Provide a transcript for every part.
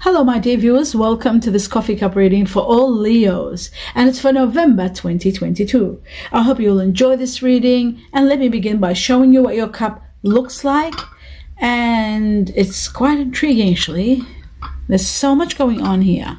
Hello my dear viewers, welcome to this coffee cup reading for all Leos, and it's for November 2022. I hope you'll enjoy this reading, and let me begin by showing you what your cup looks like. And it's quite intriguing actually. There's so much going on here.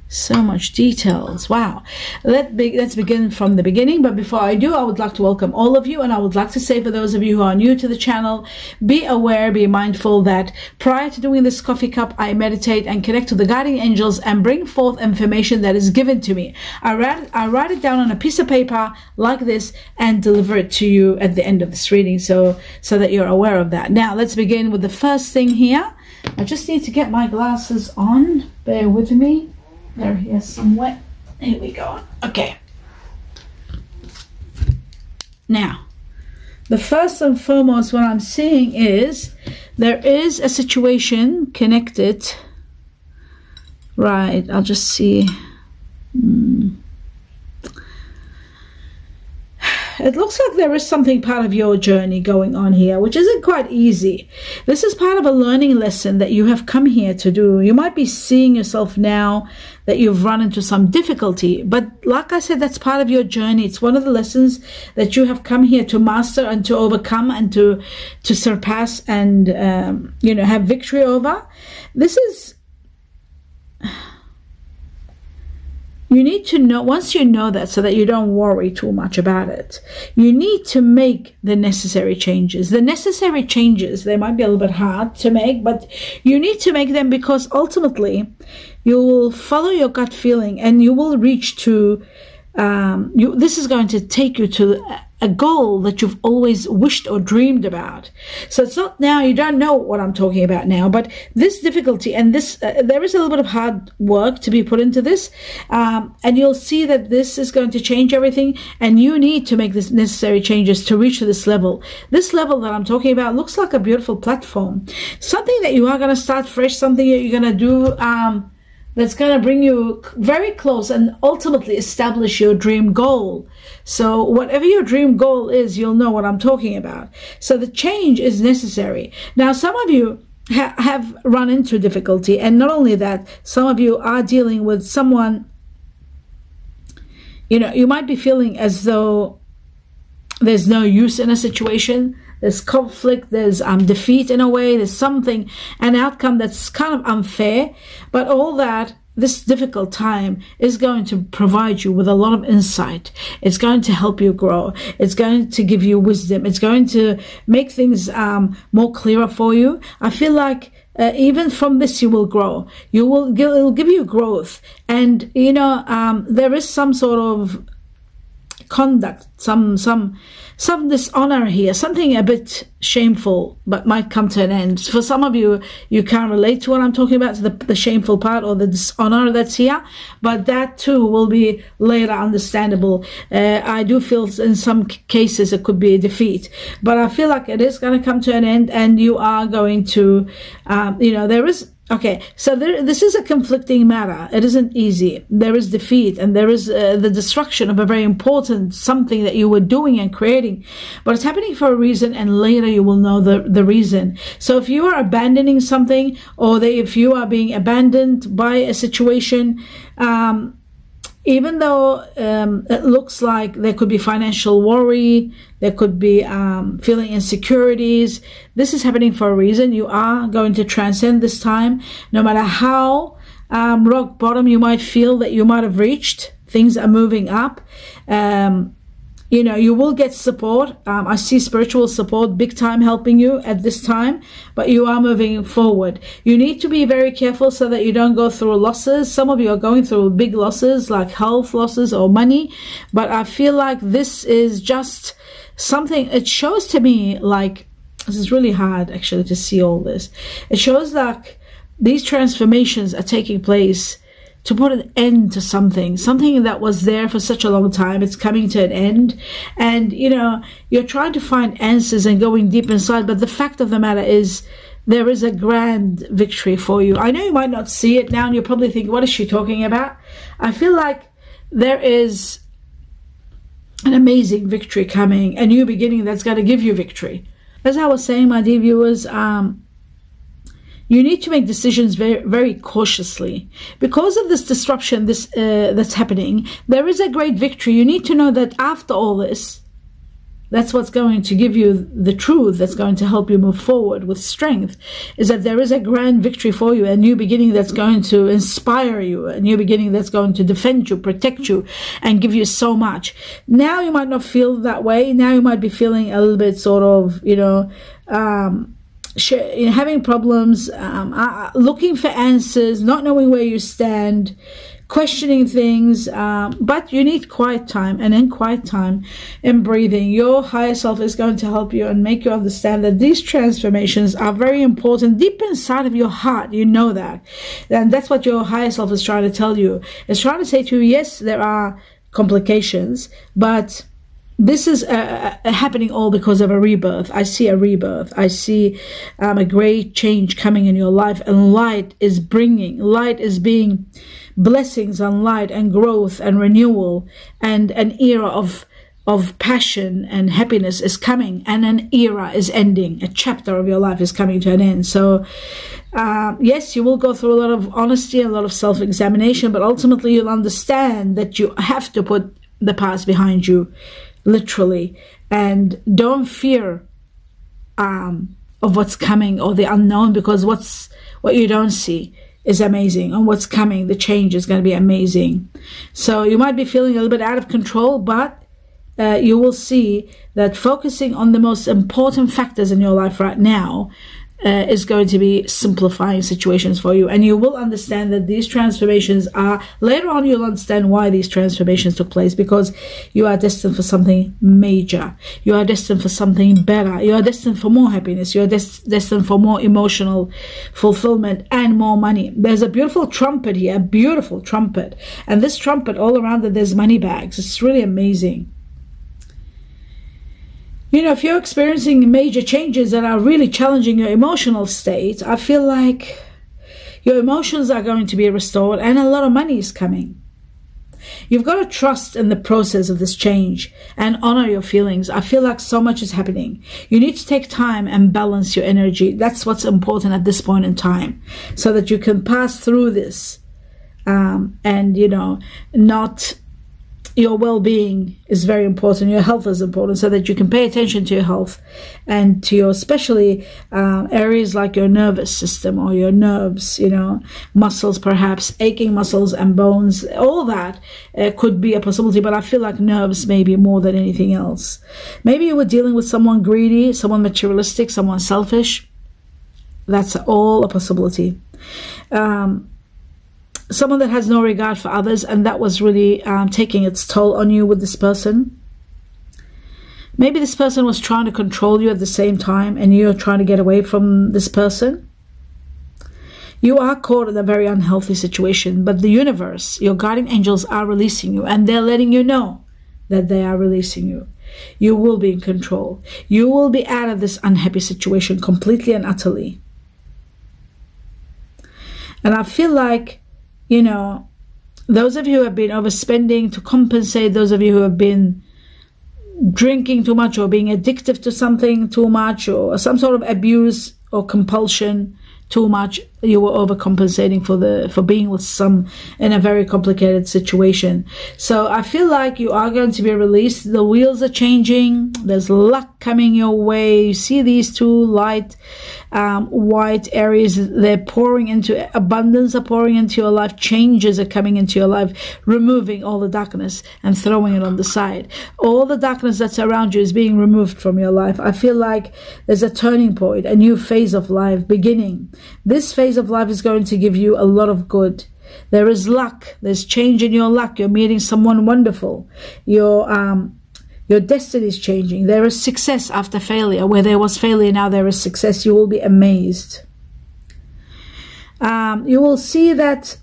So much details. Wow. Let's begin from the beginning. But before I do, I would like to welcome all of you. And I would like to say, for those of you who are new to the channel, be aware, be mindful that prior to doing this coffee cup, I meditate and connect to the guiding angels and bring forth information that is given to me. I write it down on a piece of paper like this and deliver it to you at the end of this reading, so that you're aware of that. Now, let's begin with the first thing here. I just need to get my glasses on. Bear with me. They're here somewhere. Here we go. Okay. Now, the first and foremost what I'm seeing is there is a situation connected. Right, I'll just see. It looks like there is something part of your journey going on here, which isn't quite easy. This is part of a learning lesson that you have come here to do. You might be seeing yourself now that you've run into some difficulty, but like I said, that's part of your journey. It's one of the lessons that you have come here to master and to overcome and to surpass and have victory over. This is... You need to know, once you know that, so that you don't worry too much about it, you need to make the necessary changes. The necessary changes, they might be a little bit hard to make, but you need to make them, because ultimately you will follow your gut feeling and you will reach to, this is going to take you to a goal that you've always wished or dreamed about. So it's not now, you don't know what I'm talking about now, but this difficulty and this, there is a little bit of hard work to be put into this, and you'll see that this is going to change everything, and you need to make this necessary changes to reach to this level. This level that I'm talking about looks like a beautiful platform, something that you are going to start fresh, something that you're going to do that's going to bring you very close and ultimately establish your dream goal. So whatever your dream goal is, you'll know what I'm talking about. So the change is necessary. Now, some of you have run into difficulty, and not only that, some of you are dealing with someone, you might be feeling as though there's no use in a situation. There's conflict, there's defeat in a way, there's something, an outcome that's kind of unfair. But all that, this difficult time is going to provide you with a lot of insight. It's going to help you grow. It's going to give you wisdom. It's going to make things more clearer for you. I feel like even from this you will grow. It'll give you growth. And, there is some sort of conduct, some dishonor here, something a bit shameful, but might come to an end. For some of you, you can't relate to what I'm talking about, the shameful part or the dishonor that's here, but that too will be later understandable. I do feel in some cases it could be a defeat, but I feel like it is going to come to an end, and you are going to, there is... Okay, so this is a conflicting matter. It isn't easy. There is defeat, and there is the destruction of a very important something that you were doing and creating. But it's happening for a reason, and later you will know the reason. So if you are abandoning something, or if you are being abandoned by a situation, even though it looks like there could be financial worry, there could be feeling insecurities, this is happening for a reason. You are going to transcend this time. No matter how rock bottom you might feel that you might have reached, things are moving up. You will get support. I see spiritual support big time helping you at this time, but you are moving forward. You need to be very careful so that you don't go through losses. Some of you are going through big losses, like health losses or money, but I feel like this is just something, it shows to me like, this is really hard actually to see all this. It shows like these transformations are taking place to put an end to something that was there for such a long time. It's coming to an end, and you're trying to find answers and going deep inside, but the fact of the matter is there is a grand victory for you. I know you might not see it now, and you're probably thinking, what is she talking about? I feel like there is an amazing victory coming, a new beginning that's going to give you victory. As I was saying, my dear viewers, you need to make decisions very, very cautiously. Because of this disruption that's happening, there is a great victory. You need to know that after all this, that's what's going to give you the truth, that's going to help you move forward with strength, is that there is a grand victory for you, a new beginning that's going to inspire you, a new beginning that's going to defend you, protect you, and give you so much. Now you might not feel that way. Now you might be feeling a little bit sort of, having problems, looking for answers, not knowing where you stand, questioning things, but you need quiet time. And in quiet time, in breathing, your higher self is going to help you and make you understand that these transformations are very important. Deep inside of your heart, you know that. And that's what your higher self is trying to tell you. It's trying to say to you, yes, there are complications, but this is happening all because of a rebirth. I see a rebirth. I see a great change coming in your life, and light is being blessings on light and growth and renewal, and an era of passion and happiness is coming, and an era is ending. A chapter of your life is coming to an end. So yes, you will go through a lot of honesty and a lot of self-examination, but ultimately you'll understand that you have to put the past behind you, literally, and don't fear of what's coming or the unknown, because what you don't see is amazing, and what's coming, the change, is going to be amazing. So you might be feeling a little bit out of control, but you will see that focusing on the most important factors in your life right now is going to be simplifying situations for you. And you will understand that these transformations are, later on you'll understand why these transformations took place, because you are destined for something major. You are destined for something better. You are destined for more happiness. You are destined for more emotional fulfillment and more money. There's a beautiful trumpet here, a beautiful trumpet. And this trumpet, all around it, there's money bags. It's really amazing. If you're experiencing major changes that are really challenging your emotional state, I feel like your emotions are going to be restored and a lot of money is coming. You've got to trust in the process of this change and honor your feelings. I feel like so much is happening. You need to take time and balance your energy. That's what's important at this point in time, so that you can pass through this not... Your well-being is very important. Your health is important, so that you can pay attention to your health and to your, especially areas like your nervous system or your nerves, muscles, perhaps aching muscles and bones. All that could be a possibility, but I feel like nerves maybe more than anything else. Maybe you were dealing with someone greedy, someone materialistic, someone selfish. That's all a possibility. Someone that has no regard for others, and that was really taking its toll on you with this person. Maybe this person was trying to control you at the same time, and you're trying to get away from this person. You are caught in a very unhealthy situation, but the universe, your guardian angels, are releasing you, and they're letting you know that they are releasing you. You will be in control. You will be out of this unhappy situation completely and utterly. And I feel like, those of you who have been overspending to compensate, those of you who have been drinking too much or being addictive to something too much, or some sort of abuse or compulsion too much, you were overcompensating for being with some in a very complicated situation. So I feel like you are going to be released. The wheels are changing. There's luck coming your way. You see these two light white areas, they're pouring into abundance, are pouring into your life. Changes are coming into your life, removing all the darkness and throwing it on the side. All the darkness that's around you is being removed from your life. I feel like there's a turning point, a new phase of life beginning. This phase of life is going to give you a lot of good. There is luck. There's change in your luck. You're meeting someone wonderful. Your destiny is changing. There is success after failure. Where there was failure, now there is success. You will be amazed. You will see that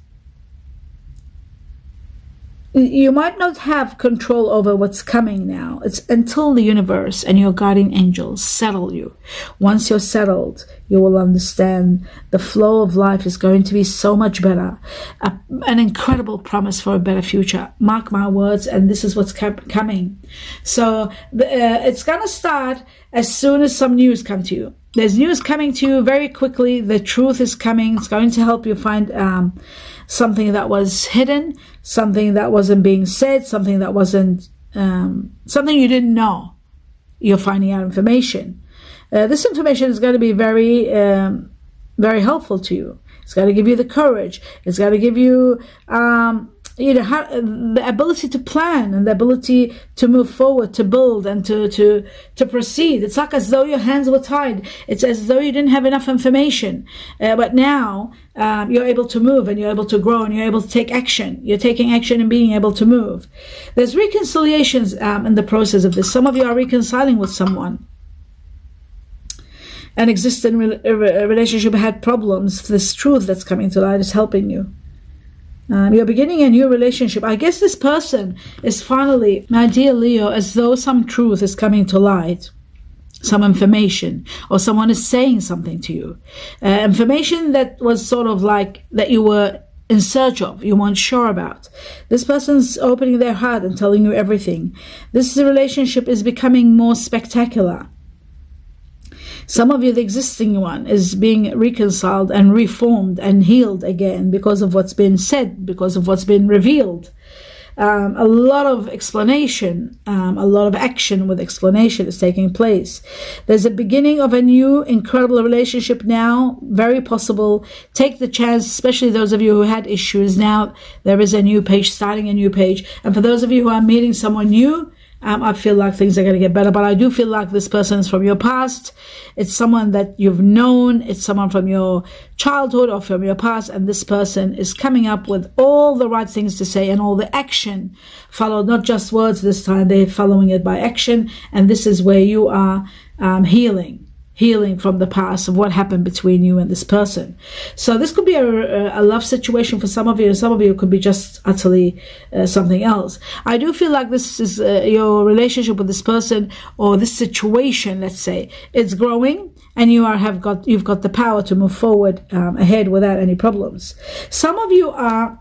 you might not have control over what's coming now. It's until the universe and your guardian angels settle you. Once you're settled, you will understand the flow of life is going to be so much better. An incredible promise for a better future. Mark my words, and this is what's coming. So it's going to start as soon as some news come to you. There's news coming to you very quickly. The truth is coming. It's going to help you find something that was hidden, something that wasn't being said, something that wasn't, something you didn't know. You're finding out information. This information is going to be very, very helpful to you. It's got to give you the courage. It's got to give you, the ability to plan and the ability to move forward, to build and to proceed. It's like as though your hands were tied. It's as though you didn't have enough information. But now you're able to move and you're able to grow and you're able to take action. You're taking action and being able to move. There's reconciliations in the process of this. Some of you are reconciling with someone. An existing relationship had problems. This truth that's coming to light is helping you. You're beginning a new relationship. I guess this person is finally, my dear Leo, as though some truth is coming to light, some information, or someone is saying something to you. Information that was sort of like that you were in search of, you weren't sure about. This person's opening their heart and telling you everything. This relationship is becoming more spectacular. Some of you, the existing one, is being reconciled and reformed and healed again because of what's been said, because of what's been revealed. A lot of explanation, a lot of action with explanation is taking place. There's a beginning of a new, incredible relationship now, very possible. Take the chance, especially those of you who had issues. Now there is a new page, starting a new page. And for those of you who are meeting someone new, I feel like things are going to get better, but I do feel like this person is from your past. It's someone that you've known. It's someone from your childhood or from your past, and this person is coming up with all the right things to say and all the action followed, not just words this time. They're following it by action, and this is where you are healing from the past of what happened between you and this person. So this could be a love situation for some of you, and some of you could be just utterly something else. I do feel like this is your relationship with this person, or this situation, let's say, it's growing, and you've got the power to move forward ahead without any problems. Some of you are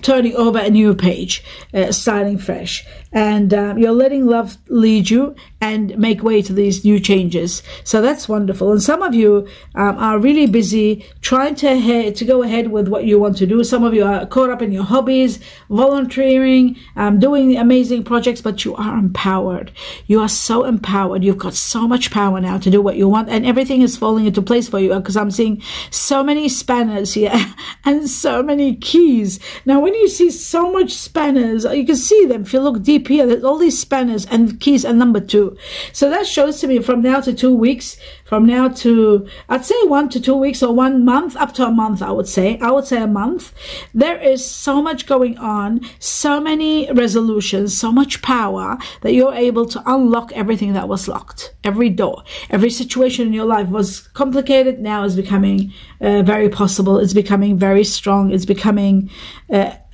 turning over a new page, starting fresh, and you're letting love lead you and make way to these new changes. So that's wonderful. And some of you are really busy trying to go ahead with what you want to do. Some of you are caught up in your hobbies, volunteering, doing amazing projects, but you are empowered. You are so empowered. You've got so much power now to do what you want, and everything is falling into place for you, because I'm seeing so many spanners here and so many keys. Now, when you see so much spanners, you can see them. If you look deep here, there's all these spanners and keys and number 2. So that shows to me from now to 2 weeks, from now to, I'd say 1 to 2 weeks, or 1 month, up to a month, I would say a month. There is so much going on, so many resolutions, so much power, that you're able to unlock everything that was locked. Every door, every situation in your life was complicated, now is becoming very possible. It's becoming very strong. It's becoming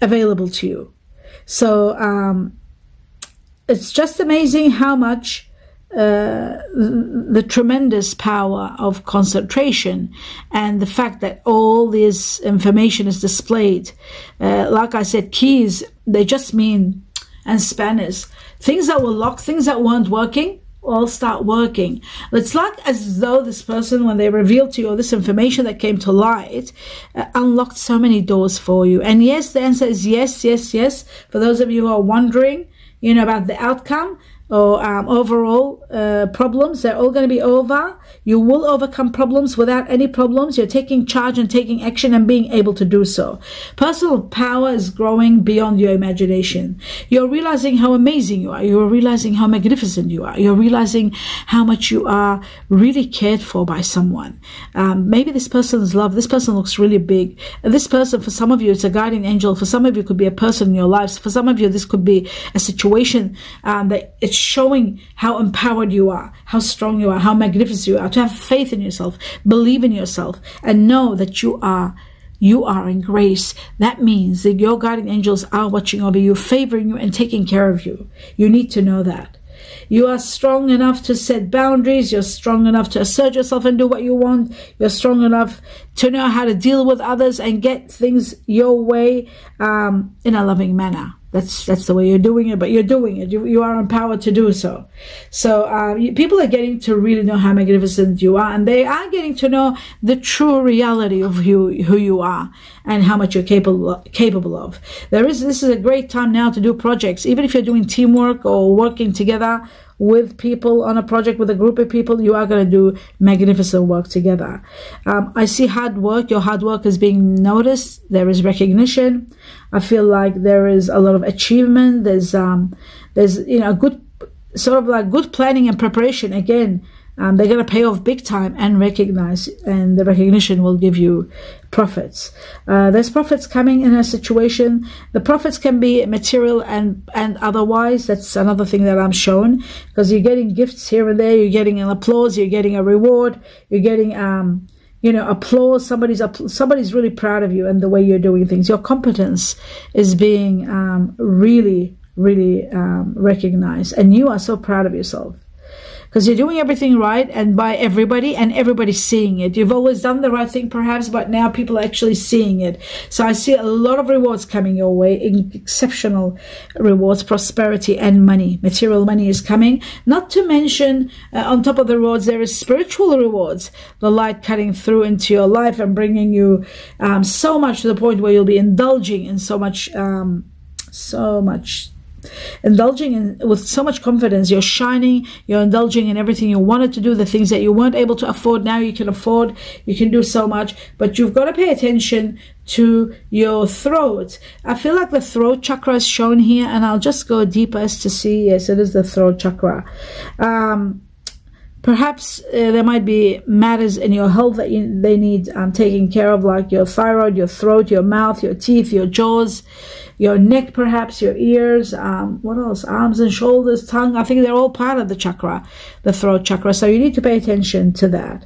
available to you. So it's just amazing how much the tremendous power of concentration and the fact that all this information is displayed. Like I said, keys, they just mean, and spanners, things that were locked, things that weren't working, all start working. It's like as though this person, when they revealed to you this information that came to light, unlocked so many doors for you. And yes, the answer is yes, yes, yes. For those of you who are wondering, about the outcome or overall problems, they're all going to be over. You will overcome problems without any problems. You're taking charge and taking action and being able to do so. Personal power is growing beyond your imagination. You're realizing how amazing you are. You're realizing how magnificent you are. You're realizing how much you are really cared for by someone. Maybe this person's love, this person looks really big. This person, for some of you, it's a guardian angel. For some of you, it could be a person in your lives. For some of you, this could be a situation that it's showing how empowered you are, how strong you are, how magnificent you are. To have faith in yourself, believe in yourself, and know that you are in grace. That means that your guardian angels are watching over you, favoring you, and taking care of you. You need to know that. You are strong enough to set boundaries. You're strong enough to assert yourself and do what you want. You're strong enough to know how to deal with others and get things your way in a loving manner. That's the way you're doing it, but you're doing it. You are empowered to do so. So people are getting to really know how magnificent you are, and they are getting to know the true reality of who you are and how much you're capable of. This is a great time now to do projects, even if you're doing teamwork or working together with people on a project, with a group of people. You are going to do magnificent work together. I see hard work. Your hard work is being noticed. There is recognition. I feel like there is a lot of achievement. There's good sort of like good planning and preparation. Again, they're going to pay off big time and recognize, and the recognition will give you profits. There's profits coming in a situation. The profits can be material and otherwise. That's another thing that I'm shown, because you're getting gifts here and there. You're getting an applause. You're getting a reward. You're getting applause. Somebody's really proud of you and the way you're doing things. Your competence is being really recognized, and you are so proud of yourself, because you're doing everything right and by everybody, and everybody's seeing it. You've always done the right thing perhaps, but now people are actually seeing it. So I see a lot of rewards coming your way, exceptional rewards, prosperity and money. Material money is coming. Not to mention, on top of the rewards, there is spiritual rewards. The light cutting through into your life and bringing you so much, to the point where you'll be indulging in with so much confidence. You're shining, you're indulging in everything you wanted to do. The things that you weren't able to afford, now you can afford. You can do so much, but you've got to pay attention to your throat. I feel like the throat chakra is shown here, and I'll just go deeper as to see. Yes, it is the throat chakra. Perhaps there might be matters in your health that they need taking care of, like your thyroid, your throat, your mouth, your teeth, your jaws, your neck, perhaps your ears, what else? Arms and shoulders, tongue. I think they're all part of the chakra, the throat chakra. So you need to pay attention to that.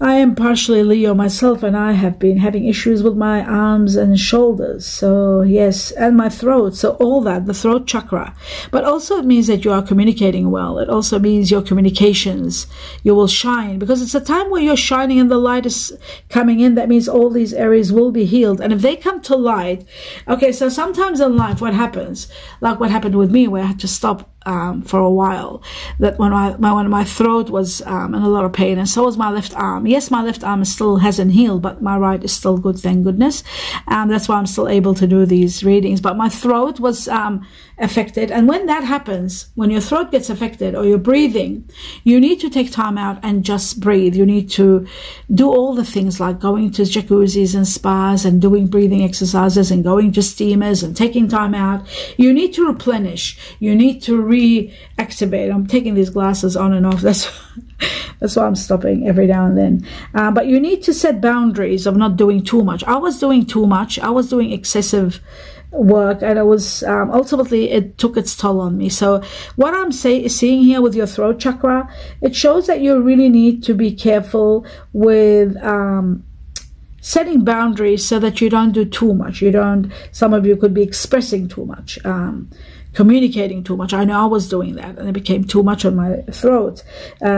I am partially Leo myself, and I have been having issues with my arms and shoulders. So yes, and my throat. So all that, the throat chakra. But also it means that you are communicating well. It also means your communications, you will shine, because it's a time where you're shining and the light is coming in. That means all these areas will be healed. And if they come to light, okay, so sometimes in life what happens, like what happened with me, where I had to stop for a while, that when my throat was in a lot of pain, and so was my left arm. Yes, my left arm still hasn't healed, but my right is still good, thank goodness. That's why I'm still able to do these readings. But my throat was affected, and when that happens, when your throat gets affected or you're breathing, you need to take time out and just breathe. You need to do all the things like going to jacuzzis and spas and doing breathing exercises and going to steamers and taking time out. You need to replenish. You need to reactivate. I'm taking these glasses on and off. That's why I'm stopping every now and then. But you need to set boundaries of not doing too much. I was doing too much. I was doing excessive work, and it was ultimately it took its toll on me. So what I'm seeing here with your throat chakra, it shows that you really need to be careful with setting boundaries so that you don't do too much. Some of you could be expressing too much, communicating too much. I know I was doing that, and it became too much on my throat.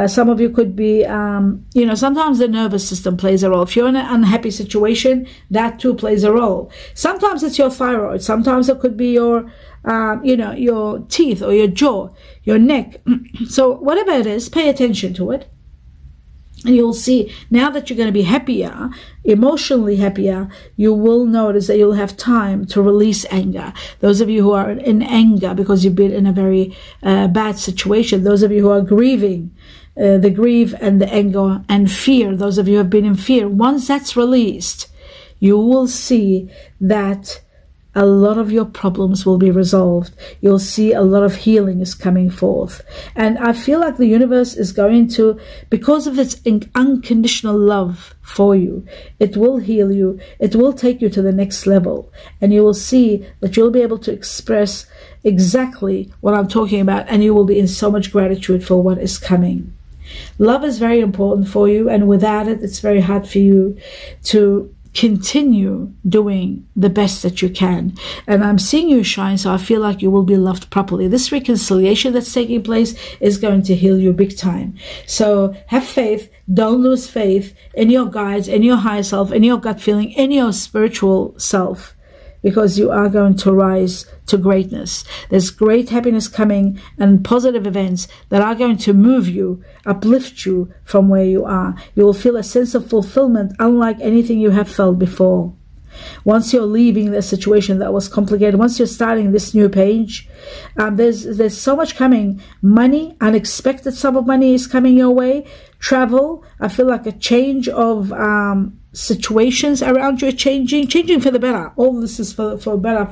Some of you could be, sometimes the nervous system plays a role. If you're in an unhappy situation, that too plays a role. Sometimes it's your thyroid. Sometimes it could be your teeth or your jaw, your neck. So whatever it is, pay attention to it. And you'll see, now that you're going to be happier, emotionally happier, you will notice that you'll have time to release anger. Those of you who are in anger because you've been in a very bad situation, those of you who are grieving, the grief and the anger and fear, those of you who have been in fear, once that's released, you will see that a lot of your problems will be resolved. You'll see a lot of healing is coming forth. And I feel like the universe is going to, because of its unconditional love for you, it will heal you. It will take you to the next level. And you will see that you'll be able to express exactly what I'm talking about, and you will be in so much gratitude for what is coming. Love is very important for you, and without it, it's very hard for you to continue doing the best that you can. And I'm seeing you shine, so I feel like you will be loved properly. This reconciliation that's taking place is going to heal you big time. So have faith. Don't lose faith in your guides, in your higher self, in your gut feeling, in your spiritual self, because you are going to rise to greatness. There's great happiness coming and positive events that are going to move you, uplift you from where you are. You will feel a sense of fulfillment unlike anything you have felt before. Once you're leaving the situation that was complicated, once you're starting this new page, there's so much coming. Money, unexpected sum of money is coming your way. Travel, I feel like a change of situations around you are changing for the better. All this is for better.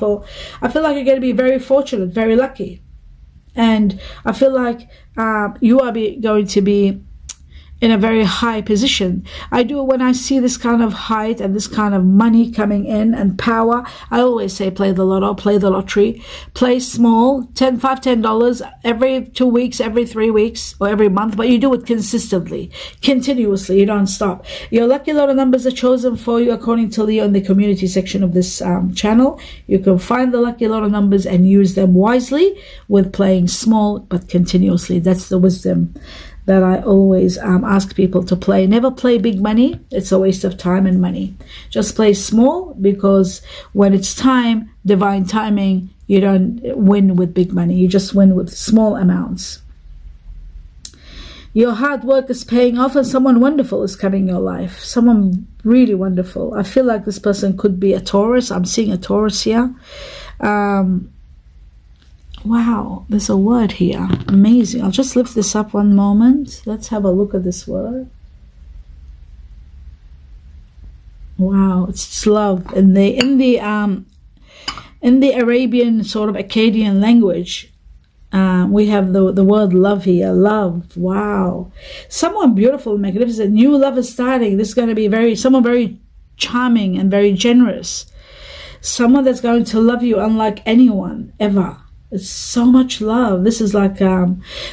I feel like you're going to be very fortunate, very lucky. And I feel like you are going to be in a very high position. I do, when I see this kind of height and this kind of money coming in and power, I always say play the lotto, play the lottery, play small, $10 every 2 weeks, every 3 weeks, or every month, but you do it consistently, continuously, you don't stop. Your lucky lotto numbers are chosen for you according to Leo in the community section of this channel. You can find the lucky lotto numbers and use them wisely with playing small but continuously. That's the wisdom that I always ask people to play. Never play big money. It's a waste of time and money. Just play small, because when it's time, divine timing, you don't win with big money. You just win with small amounts. Your hard work is paying off, and someone wonderful is coming in your life. Someone really wonderful. I feel like this person could be a Taurus. I'm seeing a Taurus here. Wow, there's a word here. Amazing. I'll just lift this up one moment. Let's have a look at this word. Wow, it's love. In the Arabian sort of Akkadian language, we have the word love here. Love. Wow. Someone beautiful, magnificent. New love is starting. This is going to be someone very charming and very generous. Someone that's going to love you unlike anyone ever. It's so much love. This is like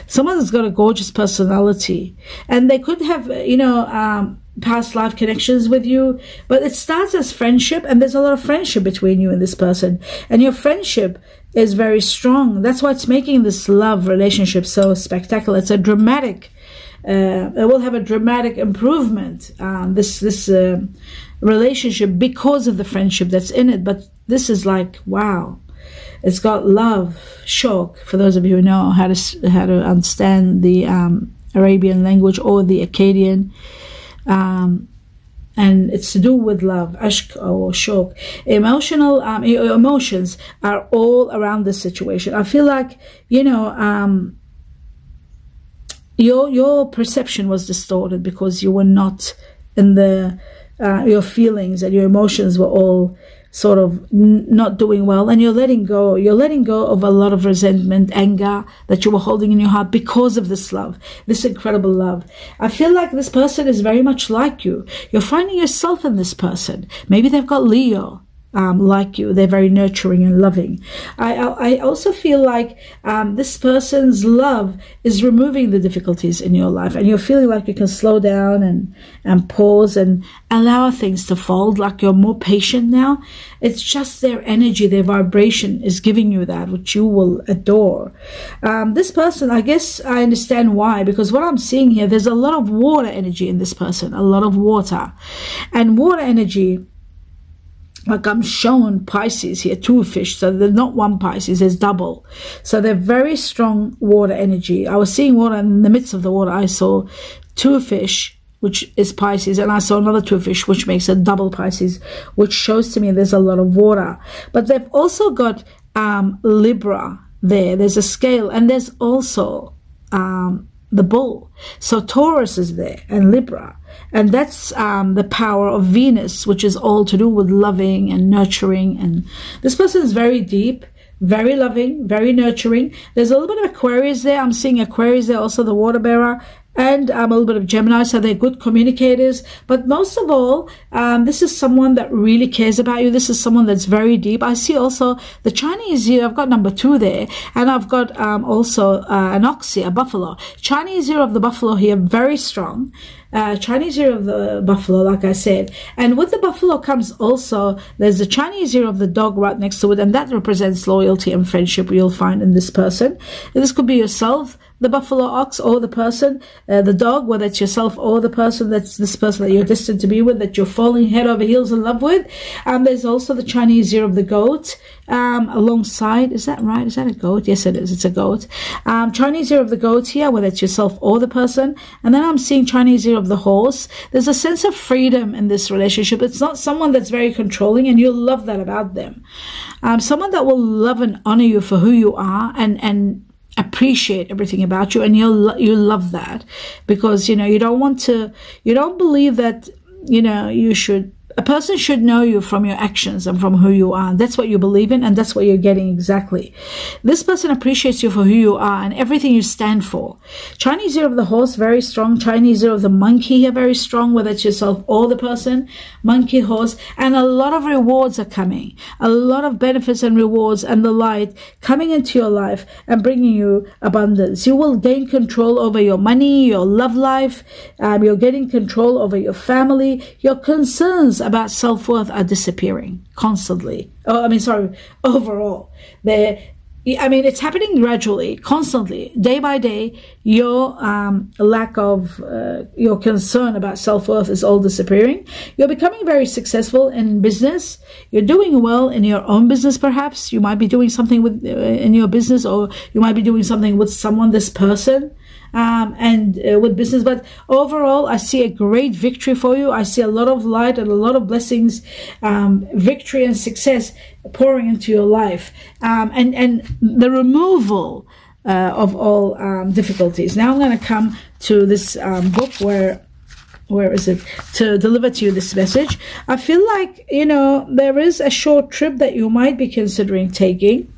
someone that's got a gorgeous personality, and they could have, past life connections with you, but it starts as friendship, and there's a lot of friendship between you and this person, and your friendship is very strong. That's why it's making this love relationship so spectacular. It's a dramatic, it will have a dramatic improvement, this relationship, because of the friendship that's in it. But this is like, wow. It's got love, shock, for those of you who know how to understand the Arabian language or the Akkadian. And it's to do with love, ashq or shock. Your emotions are all around this situation. I feel like, your perception was distorted because you were not in your feelings, and your emotions were all sort of not doing well, and you're letting go of a lot of resentment, anger that you were holding in your heart because of this love, this incredible love. I feel like this person is very much like you. You're finding yourself in this person. Maybe they've got Leo like you. They're very nurturing and loving. I also feel like this person's love is removing the difficulties in your life, and you're feeling like you can slow down and pause and allow things to fold, like you're more patient now. It's just their energy, their vibration is giving you that, which you will adore. This person, I guess I understand why, because what I'm seeing here, there's a lot of water energy in this person, a lot of water. And water energy, like I'm shown Pisces here, 2 fish, so there's not one Pisces, there's double. So they're very strong water energy. I was seeing water, and in the midst of the water I saw 2 fish, which is Pisces, and I saw another 2 fish, which makes a double Pisces, which shows to me there's a lot of water. But they've also got Libra there. There's a scale, and there's also the bull. So Taurus is there, and Libra. And that's the power of Venus, which is all to do with loving and nurturing. And this person is very deep, very loving, very nurturing. There's a little bit of Aquarius there. I'm seeing Aquarius there, also the water bearer. and a little bit of Gemini, so they're good communicators. But most of all, this is someone that really cares about you. This is someone that's very deep. I see also the Chinese year. I've got number 2 there, and I've got also an ox here, a buffalo. Chinese year of the buffalo here, very strong. Chinese year of the buffalo, like I said. And with the buffalo comes also, there's the Chinese year of the dog right next to it, and that represents loyalty and friendship you'll find in this person. This could be yourself, the buffalo ox, or the person, the dog, whether it's yourself or the person, that's this person that you're destined to be with, that you're falling head over heels in love with. There's also the Chinese year of the goat alongside. Is that right? Is that a goat? Yes, it is. It's a goat. Chinese year of the goat here, whether it's yourself or the person. And then I'm seeing Chinese year of the horse. There's a sense of freedom in this relationship. It's not someone that's very controlling, and you'll love that about them. Someone that will love and honor you for who you are, and appreciate everything about you, and you love that, because you don't believe that a person should know you from your actions and from who you are. That's what you believe in, and that's what you're getting exactly. This person appreciates you for who you are and everything you stand for. Chinese year of the horse, very strong. Chinese year of the monkey here, very strong, whether it's yourself or the person. Monkey, horse, and a lot of rewards are coming. A lot of benefits and rewards and the light coming into your life and bringing you abundance. You will gain control over your money, your love life. You're getting control over your family. Your concerns about self-worth are disappearing constantly. Overall. It's happening gradually, constantly, day by day. Your lack of, your concern about self-worth is all disappearing. You're becoming very successful in business. You're doing well in your own business, perhaps. You might be doing something in your business, or you might be doing something with someone, this person. With business, but overall I see a great victory for you. I see a lot of light and a lot of blessings, victory and success pouring into your life, and the removal of all difficulties. Now I'm going to come to this book where is it, to deliver to you this message. I feel like there is a short trip that you might be considering taking.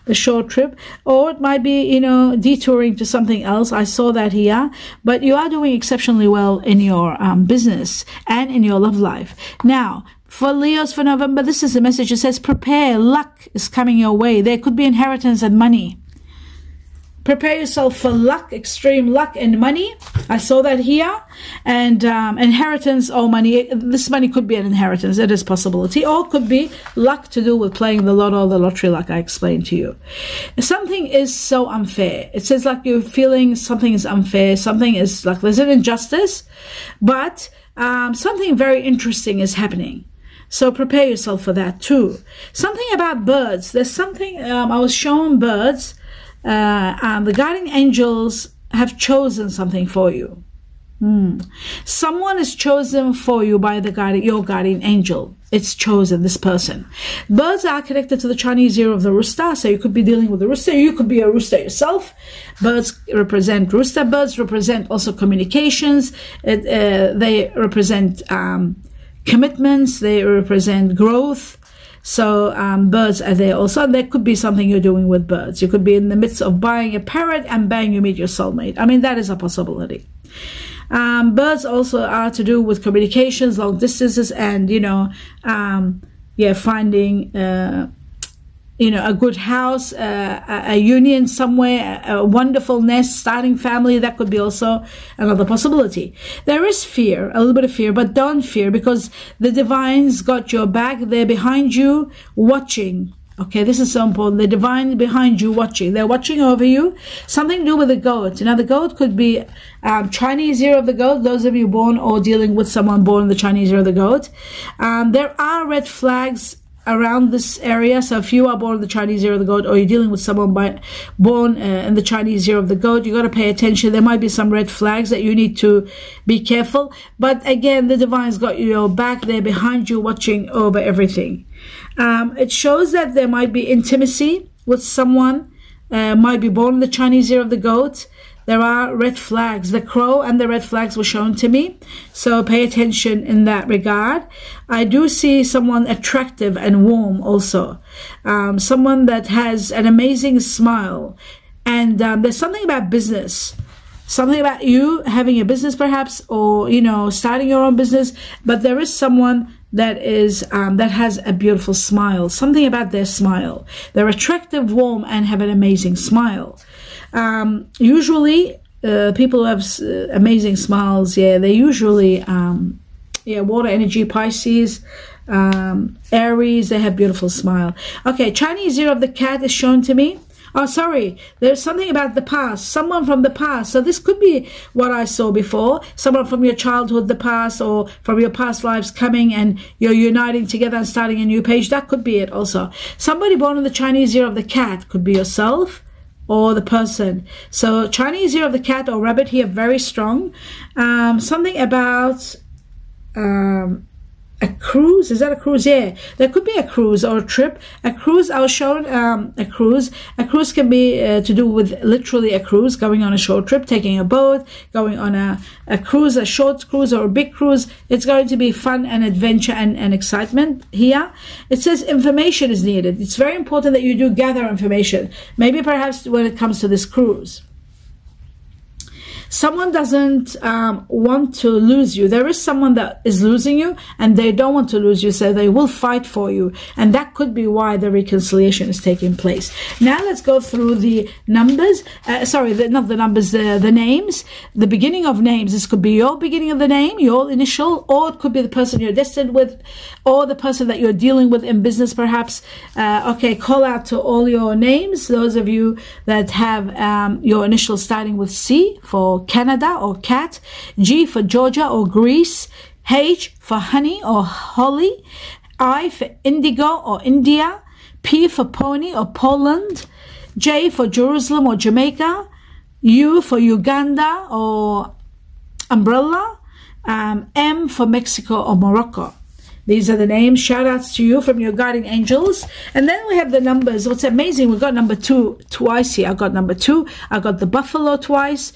The short trip, or it might be detouring to something else. I saw that here, but you are doing exceptionally well in your business and in your love life. Now for Leos for November, this is the message. It says prepare, luck is coming your way. There could be inheritance and money. Prepare yourself for luck, extreme luck and money. I saw that here. And inheritance or money. This money could be an inheritance. It is a possibility. Or could be luck to do with playing the lotto or the lottery, like I explained to you. Something is so unfair. It says like you're feeling something is unfair. Something is like there's an injustice. But something very interesting is happening. So prepare yourself for that too. Something about birds. There's something, I was shown birds. The guardian angels have chosen something for you. Someone is chosen for you by your guardian angel. It's chosen, this person. Birds are connected to the Chinese year of the rooster, so you could be dealing with a rooster. You could be a rooster yourself. Birds represent rooster. Birds represent also communications. They represent commitments. They represent growth. So birds are there also, and there could be something you're doing with birds. You could be in the midst of buying a parrot, and bang, you meet your soulmate. that is a possibility. Birds also are to do with communications, long distances, and finding a good house, a union somewhere, a wonderful nest, starting family. That could be also another possibility. There is fear, a little bit of fear, but don't fear, because the divines got your back. They're behind you, watching. Okay, this is so important. The divine behind you, watching. They're watching over you. Something to do with the goat. The goat could be Chinese year of the goat. Those of you born or dealing with someone born in the Chinese year of the goat. There are red flags around this area. So if you are born in the Chinese year of the goat, or you're dealing with someone born in the Chinese year of the goat, you got to pay attention. There might be some red flags that you need to be careful. But again, the divine's got your back. They're behind you, watching over everything. It shows that there might be intimacy with someone, might be born in the Chinese year of the goat. There are red flags. The crow and the red flags were shown to me. So pay attention in that regard. I do see someone attractive and warm also. Someone that has an amazing smile. And there's something about business. something about you having a business perhaps, or, you know, starting your own business. But there is someone that is that has a beautiful smile, something about their smile. They're attractive, warm, and have an amazing smile. Usually people who have amazing smiles, they usually water energy, Pisces, Aries, they have beautiful smile. Okay, Chinese year of the cat is shown to me. Oh, sorry, there's something about the past, someone from the past. So this could be what I saw before, someone from your childhood, the past, or from your past lives coming and you're uniting together and starting a new page. That could be it also. Somebody born in the Chinese year of the cat could be yourself or the person. So Chinese year of the cat or rabbit here, very strong. Something about a cruise. Is that a cruise? Yeah, there could be a cruise or a trip. A cruise, I was shown a cruise. A cruise can be to do with literally a cruise, going on a short trip, taking a boat, going on a cruise, a short cruise or a big cruise. It's going to be fun and adventure and excitement here. It says information is needed. It's very important that you do gather information. Maybe perhaps when it comes to this cruise. Someone doesn't want to lose you. There is someone that is losing you and they don't want to lose you, so they will fight for you. And that could be why the reconciliation is taking place. Now let's go through the numbers. Not the numbers, the names. The beginning of names. This could be your beginning of the name, your initial, or it could be the person you're destined with, or the person that you're dealing with in business perhaps. Okay, call out to all your names. Those of you that have your initial starting with C for Canada or cat, G for Georgia or Greece, H for honey or holly, I for indigo or India, P for pony or Poland, J for Jerusalem or Jamaica, U for Uganda or umbrella, M for Mexico or Morocco. These are the names. Shout outs to you from your guardian angels. And then we have the numbers. What's amazing, we've got number 2 twice here. I got number 2. I got the buffalo twice.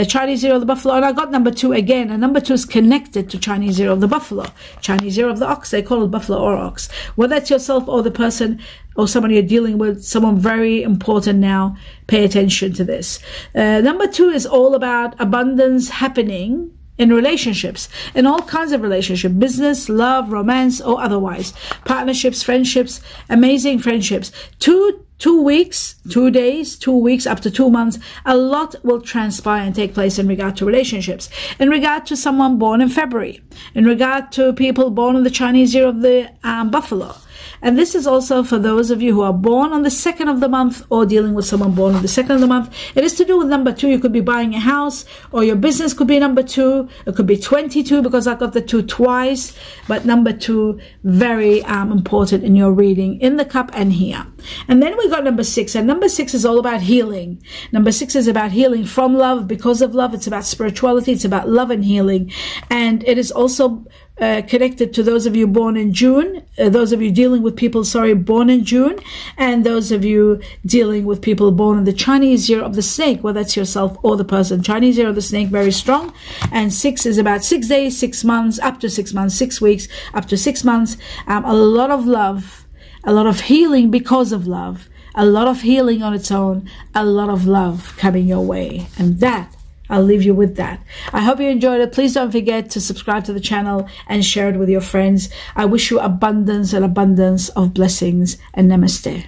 Chinese year of the buffalo. And I got number 2 again. And number 2 is connected to Chinese year of the buffalo. Chinese year of the ox. They call it buffalo or ox. Whether it's yourself or the person or someone you're dealing with, someone very important now, pay attention to this. Number 2 is all about abundance happening in relationships, in all kinds of relationships, business, love, romance, or otherwise, partnerships, friendships, amazing friendships. 2 weeks, 2 days, 2 weeks, up to 2 months, a lot will transpire and take place in regard to relationships. In regard to someone born in February, in regard to people born in the Chinese year of the buffalo. And this is also for those of you who are born on the 2nd of the month or dealing with someone born on the 2nd of the month. It is to do with number 2. You could be buying a house, or your business could be number 2. It could be 22 because I got the 2 twice. But number 2, very important in your reading in the cup and here. And then we got number 6. And number 6 is all about healing. Number 6 is about healing from love, because of love. It's about spirituality. It's about love and healing. And it is also connected to those of you born in June, those of you dealing with people, born in June, and those of you dealing with people born in the Chinese year of the snake, whether that's yourself or the person. Chinese year of the snake, very strong. And 6 is about 6 days, 6 months, up to 6 months, 6 weeks, up to 6 months. A lot of love, a lot of healing because of love, a lot of healing on its own, a lot of love coming your way. And that, I'll leave you with that. I hope you enjoyed it. Please don't forget to subscribe to the channel and share it with your friends. I wish you abundance and abundance of blessings, and namaste.